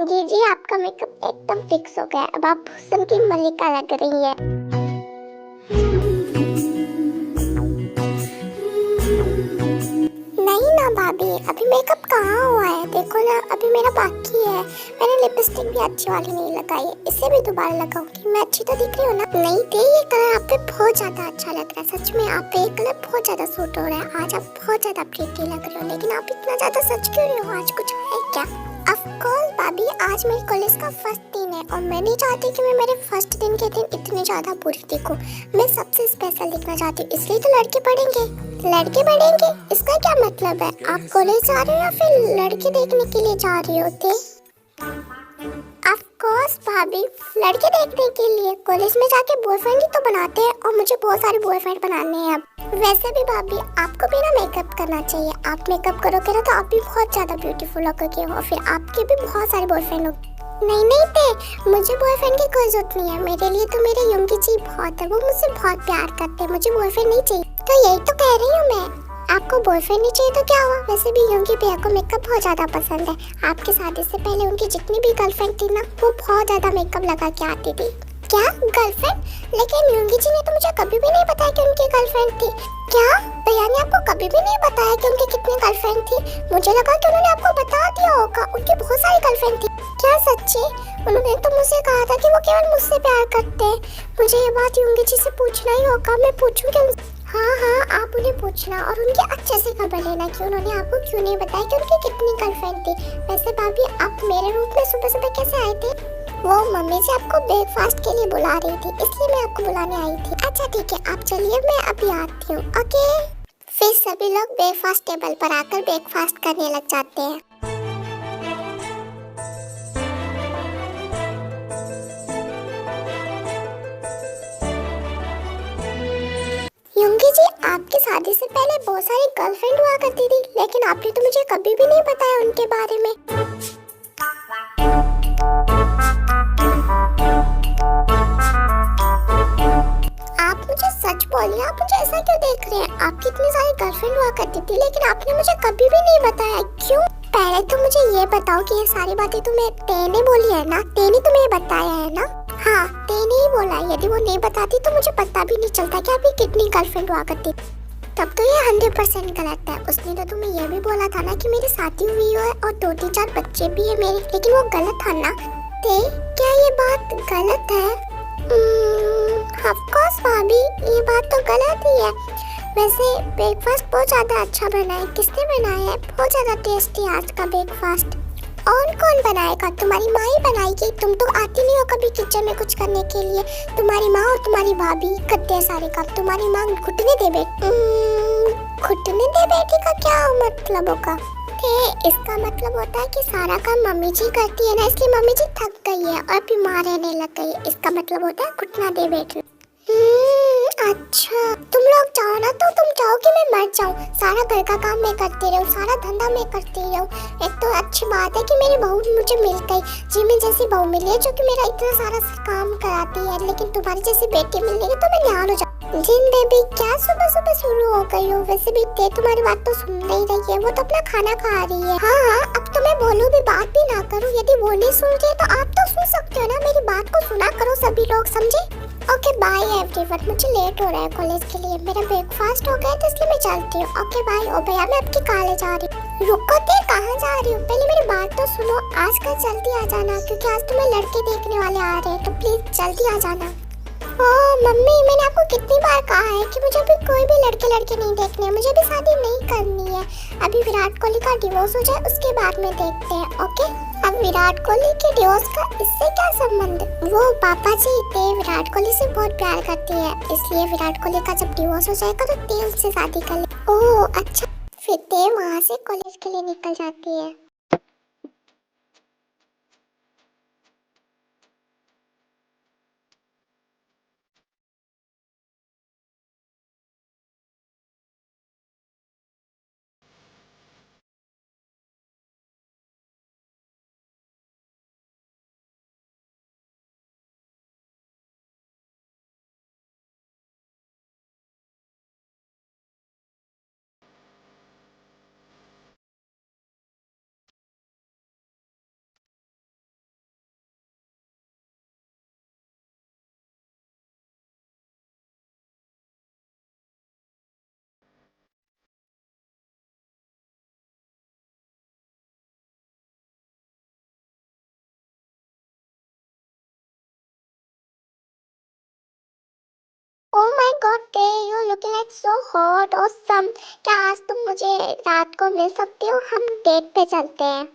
जी जी, आपका मेकअप एकदम फिक्स हो गया है। अब आप हुस्न की मलिका लग रही है। नहीं ना भाभी, अभी मेकअप कहाँ हुआ है, देखो ना अभी मेरा बाकी है। मैंने लिपस्टिक भी अच्छी वाली नहीं लगाई है, इसे भी दोबारा लगाऊंगी। मैं अच्छी तो दिख रही हूँ ना? नहीं थे, ये कलर आप पे बहुत ज्यादा अच्छा लग रहा है। सच में आप पे ये कलर बहुत ज्यादा सूट हो रहा है। आज आप बहुत ज्यादा प्रीटी लग रहे हो, लेकिन आप इतना ज्यादा सच क्यों रहे हो? आज कुछ है क्या? ऑफ कोर्स भाभी, आज मेरे कॉलेज का फर्स्ट दिन है और मैं नहीं चाहती कि मैं मेरे फर्स्ट दिन के दिन इतनी ज्यादा बुरी दिखूं। मैं सबसे स्पेशल दिखना चाहती हूँ, इसलिए तो लड़के पढ़ेंगे। लड़के बढ़ेंगे, इसका क्या मतलब है? आप कॉलेज जा रहे हो या फिर लड़के देखने के लिए जा रहे होते? ऑफ कोर्स भाभी, लड़के देखने के लिए। कॉलेज में जाके बॉयफ्रेंड ही तो बनाते हैं और मुझे बहुत सारे बॉयफ्रेंड बनाने हैं अब। वैसे भी भाभी, आपको भी ना मेकअप करना चाहिए। आप मेकअप करोगे ना तो आप भी बहुत ज्यादा ब्यूटीफुल लगोगे और फिर आपके भी बहुत सारे बॉयफ्रेंड होंगे। नहीं नहीं थे, मुझे बॉयफ्रेंड की कोई जरूरत नहीं है। मेरे लिए तो मेरे युंगी जी बहुत है, वो मुझसे बहुत प्यार करते हैं। मुझे बॉयफ्रेंड नहीं चाहिए। तो यही तो कह रही हूँ मैं, आपको बॉयफ्रेंड नहीं चाहिए तो क्या हुआ? वैसे भी युंगी भैया को मेकअप बहुत ज्यादा पसंद है। आपकी शादी से पहले उनकी जितनी भी गर्लफ्रेंड थी ना, वो बहुत ज्यादा मेकअप लगा के आती थी। क्या गर्लफ्रेंड? लेकिन युंगी जी ने तो मुझे कभी भी नहीं बताया कि उनकी गर्लफ्रेंड थी। क्या भैया ने आपको कभी भी नहीं बताया कि उनकी कितनी गर्लफ्रेंड थी? मुझे लगा कि उन्होंने आपको बता दिया होगा, उनकी बहुत सारी गर्लफ्रेंड थी। क्या सच्ची? उन्होंने तो मुझसे कहा था कि वो केवल मुझसे प्यार करते हैं। मुझे ये बात युंगी जी से पूछना ही होगा, मैं पूछूंगी। हाँ हाँ, आप उन्हें पूछना और उनके अच्छे से खबर लेना कि उन्होंने आपको क्यों नहीं बताया कि उनकी कितनी गर्लफ्रेंड थी। वैसे भाभी, आप मेरे रूम में सुबह सुबह कैसे आए थे? वो मम्मी जी आपको ब्रेकफास्ट के लिए बुला रही थी, इसलिए मैं आपको बुलाने आई थी। अच्छा ठीक है, आप चलिए, मैं अभी आती हूँ। ओके। फिर सभी लोग ब्रेकफास्ट टेबल पर आकर ब्रेकफास्ट करने लग जाते हैं। युंगी जी, आपकी शादी से पहले बहुत सारी गर्लफ्रेंड हुआ करती थी, लेकिन आपने तो मुझे कभी भी नहीं बताया उनके बारे में। आप मुझे सच बोलिए, आप मुझे ऐसा क्यों देख रहे हैं? आपकी इतनी सारी गर्लफ्रेंड हुआ करती थी, लेकिन आपने मुझे कभी भी नहीं बताया, क्यों? पहले तो मुझे ये बताओ कि ये सारी बातें तुम्हें तेने बोली है ना? तेने तुम्हें बताया है ना? हाँ, तेने ही बोला। यदि वो नहीं बताती तो मुझे पता भी नहीं चलता कि आपकी कितनी गर्लफ्रेंड हुआ करती। तब तो ये 100% गलत है। उसने तो तुम्हें ये भी बोला था ना कि मेरी शादी हुई है और 2-3-4 बच्चे भी है मेरे, लेकिन वो गलत था ना? ते क्या ये बात गलत है? ऑफ कोर्स भाभी, ये बात तो गलत ही है। वैसे ब्रेकफास्ट बहुत ज्यादा अच्छा बना है। किसने बनाया है? बहुत ज्यादा टेस्टी आज का ब्रेकफास्ट। और कौन बनाएगा? तुम्हारी माँ ही बनाएगी। तुम तो आती नहीं हो कभी किचन में कुछ करने के लिए। तुम्हारी माँ और तुम्हारी भाभी करते हैं सारे काम। तुम्हारी माँ घुटने दे बैठी। घुटने दे बैठी का क्या मतलब होगा? इसका मतलब होता है कि सारा काम मम्मी जी करती है ना, इसलिए मम्मी जी थक गई है और बीमार रहने लग गई है। इसका मतलब होता है घुटना दे बैठना। अच्छा, तुम लोग चाहो ना तो तुम चाहो कि मैं मर जाऊं, सारा घर का काम मैं करती रहूं, सारा धंधा मैं करती रहूं। एक तो अच्छी बात है कि मेरी बहू मुझे मिल गई। जिमी जैसी बहू मिली है जो कि मेरा इतना सारा काम कराती है, लेकिन तुम्हारी जैसी बेटी मिलेगी तो मैं निहाल हो जाऊं। जिन बेबी, क्या सुबह सुबह शुरू हो गई हो? वैसे भी ते तुम्हारी बात तो सुन नहीं रही है, वो तो अपना खाना खा रही है। हाँ हाँ, अब तो मैं बोलूं भी, बात भी ना करूं। यदि वो नहीं सुन रही है तो आप तो सुन सकते हो ना, मेरी बात को सुना करो सभी लोग, समझे? ओके बाय एवरीवन, मुझे लेट हो रहा है कॉलेज के लिए। मेरा ब्रेकफास्ट हो गया तो इसलिए मैं चलती हूँ। Okay bye. ओ भैया, मैं आपकी कॉलेज जा रही हूँ। रुको, ते कहाँ जा रही हूँ? पहले मेरी बात तो सुनो। आज कल जल्दी आ जाना, क्योंकि आज तुम्हें लड़के देखने वाले आ रहे हैं, तो प्लीज जल्दी आ जाना। ओ मम्मी, मैंने आपको कितनी बार कहा है कि मुझे अभी कोई भी लड़के लड़के नहीं देखने हैं, मुझे भी शादी नहीं करनी है। अभी विराट कोहली का डिवोर्स हो जाए उसके बाद में देखते हैं। ओके? अब विराट कोहली के डिवोर्स का इससे क्या संबंध? वो पापा जी ते विराट कोहली से बहुत प्यार करती है, इसलिए विराट कोहली का जब डिवोर्स हो जाएगा तो ते उससे शादी कर ले। ओह अच्छा, फिर ते वहाँ से कॉलेज के लिए निकल जाती है। Oh my God, Tay, you're looking like so hot, awesome. क्या आज तुम मुझे रात को मिल सकती हो? हम डेट पे चलते हैं।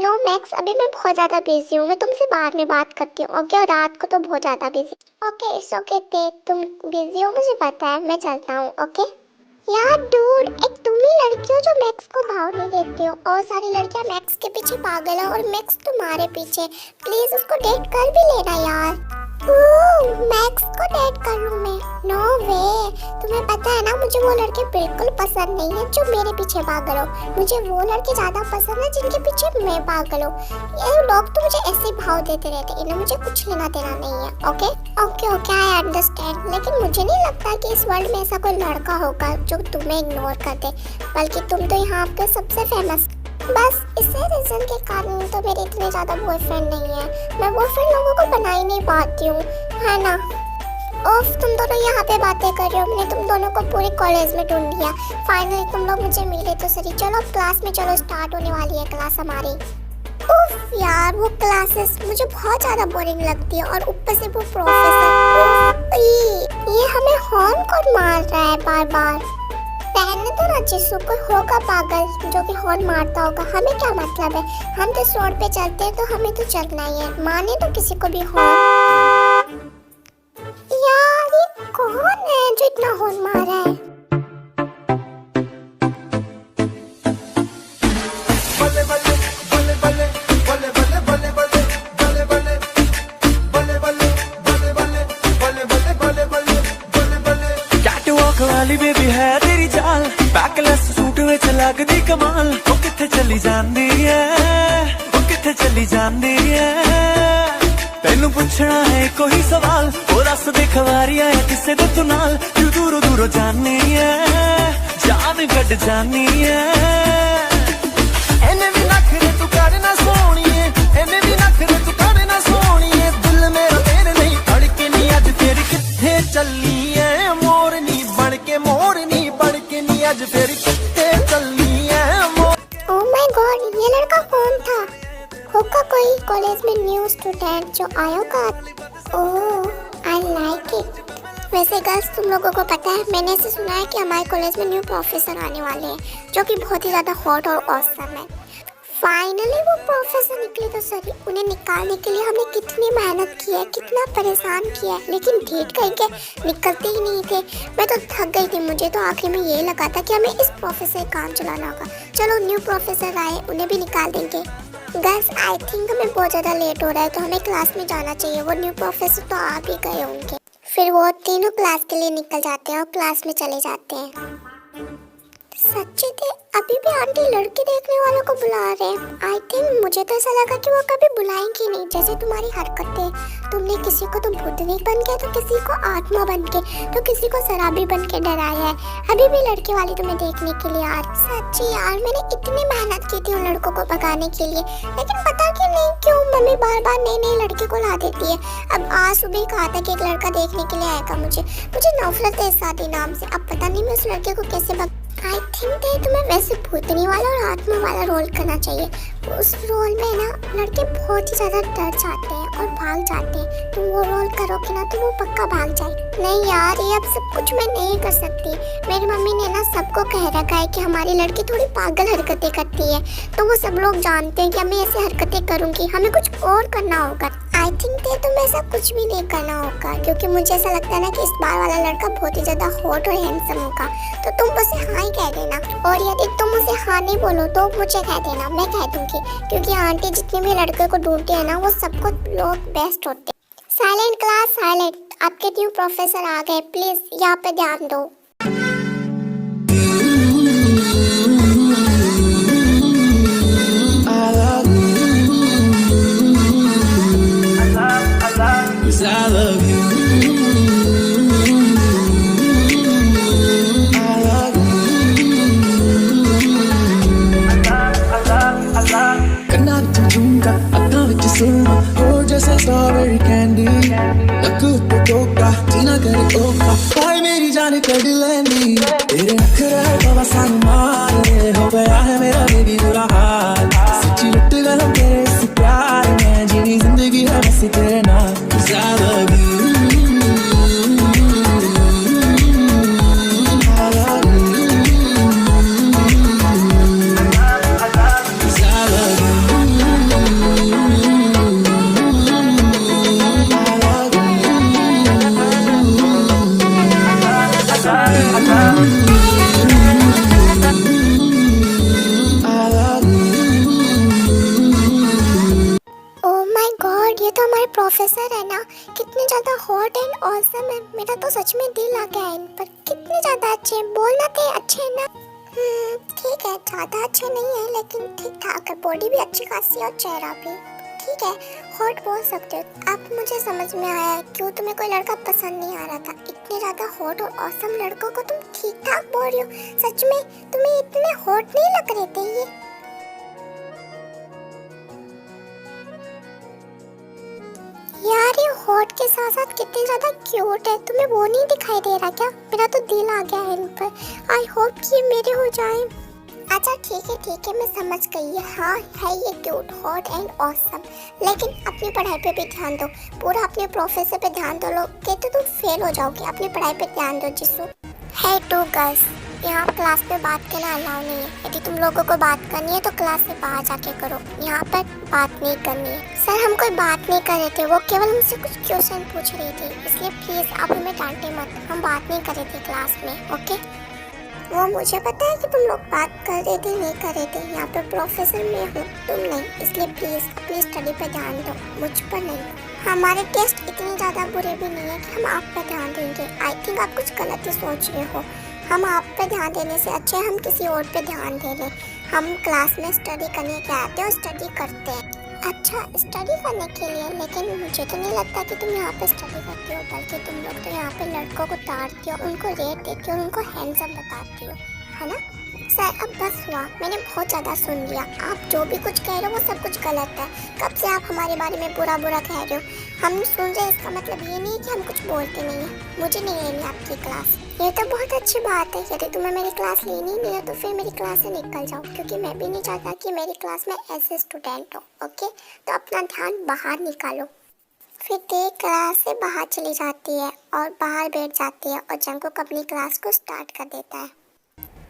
नो मैक्स, अभी मैं बहुत ज़्यादा बिजी हूँ। मैं तुमसे बाद में बात करती हूँ, ओके? और रात को तो बहुत ज़्यादा बिजी। ओके, इट्स ओके ते, तुम बिजी हो मुझे पता है, मैं चलता हूँ, ओके? यार डूड, एक तुम ही लड़की हो जो मैक्स को भाव नहीं देती हो, और सारी लड़कियां मैक्स के पीछे पागल है और मैक्स तुम्हारे पीछे। प्लीज उसको डेट कर भी लेना यार। मैक्स को डेट करूं मैं? नो वे। तुम्हें पता है ना, मुझे वो लड़के बिल्कुल पसंद नहीं है जो मेरे पीछे पागल हो। मुझे वो लड़के ज्यादा पसंद है जिनके पीछे मैं पागल हूँ। ये लोग तो मुझे ऐसे भाव देते रहते, इन्हें मुझे कुछ लेना देना नहीं है, okay? Okay okay, I understand, लेकिन मुझे नहीं लगता कि इस वर्ल्ड में ऐसा कोई लड़का होगा जो तुम्हें इग्नोर कर दे। बल्कि तुम तो यहाँ पे सबसे फेमस। बस इसी रीजन के कारण तो मेरे इतने ज्यादा बॉयफ्रेंड नहीं है। मैं बॉयफ्रेंड लोगों को बना ही नहीं पाती हूँ, है ना? ओफ, तुम दोनों यहाँ पे बातें कर रहे हो। मैंने तुम दोनों को पूरे कॉलेज में ढूंढ लिया। फाइनली तुम लोग मुझे मिले तो सही। चलो क्लास में चलो, स्टार्ट होने वाली है क्लास हमारी। उफ यार, वो क्लासेस मुझे बहुत ज्यादा बोरिंग लगती है, और ऊपर से वो प्रोफेसर, ये हमें हॉर्न कौन मार रहा है बार बार? पहनने तो ना जिसको कोई होगा पागल जो कि हॉर्न मारता होगा, हमें क्या मतलब है? हम तो रोड पे चलते हैं तो हमें तो चलना ही है, माने तो किसी को भी हॉर्न। यार ये कौन है जो इतना हॉर्न मार रहा है? वाली बेबी है तेरी चाल, बैकलेस सूट विच लगदी कमाल। ओ किथे चली जांदी है, ओ किथे चली जांदी है? तेनू पुछना है कोई सवाल, ओ दस दे खवारियां है किसे दे तू नाल। तू दूरों दूरों जानी है, जान कट जानी है। एने भी नखरे तू करना सोनिए, एने भी नखरे तू करना सोनिए। दिल मेरा तेरे नहीं धड़के नहीं, अज तेरी किथे चली है? मोरनी मोरनी बढ़ के नी, आज फिर कितने चलनी है मोर। ओह माय गॉड, ये लड़का कौन था? होगा कोई कॉलेज में न्यू स्टूडेंट जो आया होगा। ओह आई लाइक इट। वैसे गर्ल्स, तुम लोगों को पता है, मैंने ऐसे सुना है कि हमारे कॉलेज में न्यू प्रोफेसर आने वाले हैं जो कि बहुत ही ज़्यादा हॉट और ऑसम है। फाइनली वो प्रोफेसर निकले तो सही। उन्हें निकालने के लिए हमने कितनी मेहनत की है, कितना परेशान किया है, लेकिन ढीठ करके निकलते ही नहीं थे। मैं तो थक गई थी। मुझे तो आखिर में ये लगा था कि हमें इस प्रोफेसर का काम चलाना होगा। चलो न्यू प्रोफेसर आए, उन्हें भी निकाल देंगे। गर्ल्स, आई थिंक हमें बहुत ज़्यादा लेट हो रहा है, तो हमें क्लास में जाना चाहिए। वो न्यू प्रोफेसर तो आ भी गए होंगे। फिर वो तीनों क्लास के लिए निकल जाते हैं और क्लास में चले जाते हैं। सच्ची थे, अभी भी आंटी लड़के देखने वालों को बुला रहे हैं। आई थिंक मुझे तो ऐसा लगा कि वो कभी बुलाएंगी नहीं। जैसे तुम्हारी हरकतें, तुमने किसी को तो भूतनी बन के, तो किसी को आत्मा बन के, तो किसी को शराबी बन के डराया है। अभी भी लड़के वाली तुम्हें देखने के लिए आ रही। सच्ची यार, मैंने इतनी मेहनत की थी उन लड़कों को भगाने के लिए, लेकिन पता कि नहीं क्यों मम्मी बार बार नए नए लड़के को ला देती है। अब आज सुबह कहा था कि एक लड़का देखने के लिए आएगा। मुझे नफरत है इस शादी नाम से। अब पता नहीं मैं उस लड़के को कैसे आई थिंक तुम्हें वैसे भूतनी वाला और आत्मा वाला रोल करना चाहिए। उस रोल में ना लड़के बहुत ही ज़्यादा डर जाते हैं और भाग जाते हैं। तुम वो रोल करोगे ना तो वो पक्का भाग जाए। नहीं यार, ये अब सब कुछ मैं नहीं कर सकती। मेरी मम्मी ने ना सबको कह रखा है कि हमारी लड़की थोड़ी पागल हरकतें करती है, तो वो सब लोग जानते हैं कि मैं ऐसे हरकतें करूँगी। हमें कुछ और करना होगा। आई थिंक तुम्हें ऐसा कुछ भी नहीं करना होगा, क्योंकि मुझे ऐसा लगता है ना कि इस बार वाला लड़का बहुत ही ज़्यादा हॉट और हैंडसम होगा। तो तुम उसे हाँ ही कह देना, और यदि तुम उसे हाँ नहीं बोलो तो मुझे कह देना, मैं कह दूंगी। क्योंकि आंटी जितने भी लड़के को ढूंढते हैं ना, वो सबको लोग बेस्ट होते हैं। Silent class, silent. आपके न्यू प्रोफेसर आ गए, प्लीज यहाँ पे ध्यान दो। I love you. जैसे स्ट्रॉबेरी कैंडी, लक पे टोका, जीना करे ओका। भाई मेरी जान कड़ प्रोफेसर है ना, कितने ज़्यादा हॉट एंड ऑसम है। मेरा तो सच में दिल आ गया है इन पर। कितने ज़्यादा अच्छे हैं, बोलना थे अच्छे हैं ना। ठीक है, ज़्यादा अच्छे नहीं है लेकिन ठीक ठाक है। बॉडी भी अच्छी खासी है और चेहरा भी ठीक है। हॉट बोल सकते हो। अब मुझे समझ में आया है क्यों तुम्हें कोई लड़का पसंद नहीं आ रहा था। इतने ज़्यादा हॉट और ऑसम लड़कों को तुम ठीक ठाक बोल रही हो। सच में तुम्हें इतने हॉट नहीं लग रहे थे ये। यार ये हॉट के साथ साथ कितने ज्यादा क्यूट है। तुम्हें वो नहीं दिखाई दे रहा क्या? मेरा तो दिल आ गया है इन पर। आई होप कि ये मेरे हो जाए। अच्छा ठीक है मैं समझ गई। हाँ है ये क्यूट, हॉट एंड ऑसम, लेकिन अपनी पढ़ाई पे भी ध्यान दो। पूरा अपने प्रोफेसर पे ध्यान दो। लोग कहते तुम फेल हो जाओगे। अपनी पढ़ाई पे ध्यान दो जिसू। है टू गर्ल्स, यहाँ क्लास में बात करना अलाउ नहीं है। यदि तुम लोगों को बात करनी है तो क्लास से बाहर जाके करो। यहाँ पर बात नहीं करनी है। सर हम कोई बात नहीं कर रहे थे, वो केवल हमसे कुछ क्वेश्चन पूछ रही थी, इसलिए प्लीज आप हमें डांटे मत। हम बात नहीं कर रहे थे क्लास में, ओके? वो मुझे पता है कि तुम लोग बात कर रहे थे नहीं कर रहे थे। यहाँ पे प्रोफेसर मैं हूँ, तुम नहीं, इसलिए प्लीज अपनी स्टडी पे ध्यान दो, मुझ पर नहीं। हमारे टेस्ट इतने ज़्यादा बुरे भी नहीं है कि हम आप पे ध्यान देंगे। आई थिंक आप कुछ गलत ही सोच रहे हो। हम आप पे ध्यान देने से अच्छा हम किसी और पे ध्यान दे लें। हम क्लास में स्टडी करने के आते हैं और स्टडी करते हैं। अच्छा स्टडी करने के लिए, लेकिन मुझे तो नहीं लगता कि तुम यहाँ पे स्टडी करती हो, बल्कि तुम लोग तो यहाँ पे लड़कों को ताड़ती हो, उनको रेट देती हो और उनको हैंडसम बताती हो, है ना? सर अब बस हुआ, मैंने बहुत ज़्यादा सुन लिया। आप जो भी कुछ कह रहे हो वो सब कुछ गलत है। कब से आप हमारे बारे में बुरा बुरा कह रहे हो? हम सुन रहे, इसका मतलब ये नहीं कि हम कुछ बोलते नहीं हैं। मुझे नहीं लेनी आपकी क्लास। ये तो बहुत अच्छी बात है। यदि तुम्हें मेरी क्लास लेनी नहीं है तो फिर मेरी क्लास से निकल जाओ, क्योंकि मैं भी नहीं चाहता कि मेरी क्लास में ऐसे स्टूडेंट हो, ओके? तो अपना ध्यान बाहर निकालो। फिर ते क्लास से बाहर चली जाती है और बाहर बैठ जाती है और जंकुक अपनी क्लास को स्टार्ट कर देता है।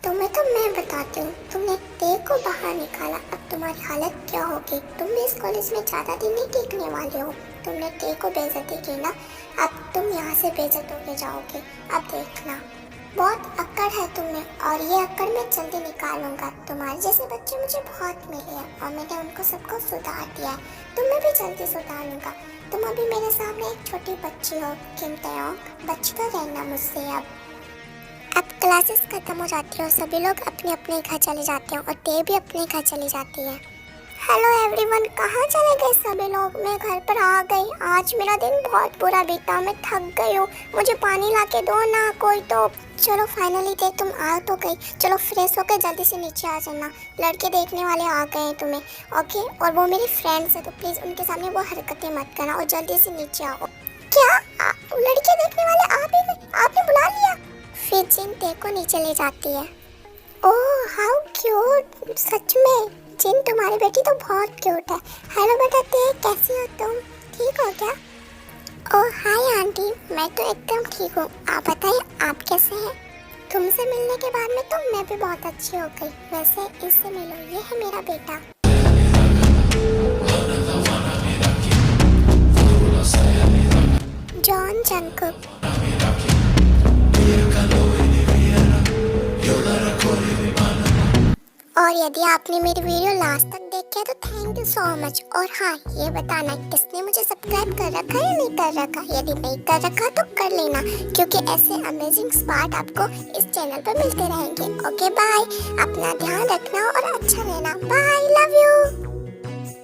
तुम्हें तो मैं बताती हूँ, तुमने ते को बाहर निकाला, अब तुम्हारी हालत क्या होगी? तुम भी इस कॉलेज में ज़्यादा दिन नहीं टिकने वाले हो। तुमने ते को बेइज्जती की ना, अब तुम यहाँ से बेइज्जत होके जाओगे। अब देखना, बहुत अक्कड़ है तुम्हें और ये अक्कड़ मैं जल्दी निकालूंगा। तुम्हारे जैसे बच्चे मुझे बहुत मिले हैं और मैंने उनको सबको सुधार दिया है। तुम्हें भी जल्दी सुधारूंगा। तुम अभी मेरे सामने एक छोटी बच्ची हो, किम तयोंग, बचकर रहना मुझसे। अब क्लासेस खत्म हो जाती है और सभी लोग अपने अपने घर चले जाते हैं और ते भी अपने घर चली जाती है। हेलो एवरीवन, कहाँ चले गए सभी लोग? मैं घर पर आ गई। आज मेरा दिन बहुत बुरा बीता, मैं थक गई हूँ। मुझे पानी ला के दो ना कोई तो। चलो फाइनली ते तुम आ तो गई। चलो फ्रेश होकर जल्दी से नीचे आ जाना। लड़के देखने वाले आ गए हैं तुम्हें, ओके? और वो मेरी फ्रेंड्स है तो प्लीज़ उनके सामने वो हरकतें मत करना और जल्दी से नीचे आओ। क्या लड़के देखने वाले आ भी गए? आपने बुला लिया? फिर जिन ते को नीचे ले जाती है। ओह हाउ क्यूट, सच में जिन तुम्हारी बेटी तो बहुत क्यूट है। हेलो बेटा ते, कैसी हो तुम? ठीक हो क्या? ओह हाय आंटी, मैं तो एकदम ठीक हूँ। आप बताइए आप कैसे हैं? तुमसे मिलने के बाद में तो मैं भी बहुत अच्छी हो गई। वैसे इससे मिलो, ये है मेरा बेटा जॉन जंकुक। और यदि आपने मेरी वीडियो लास्ट तक देखी है तो थैंक यू सो मच। और हाँ ये बताना किसने मुझे सब्सक्राइब कर रखा है या नहीं कर रखा। यदि नहीं कर रखा तो कर लेना, क्योंकि ऐसे अमेजिंग स्पार्ट आपको इस चैनल पर मिलते रहेंगे। ओके बाय, अपना ध्यान रखना और अच्छा रहना। Bye, love you.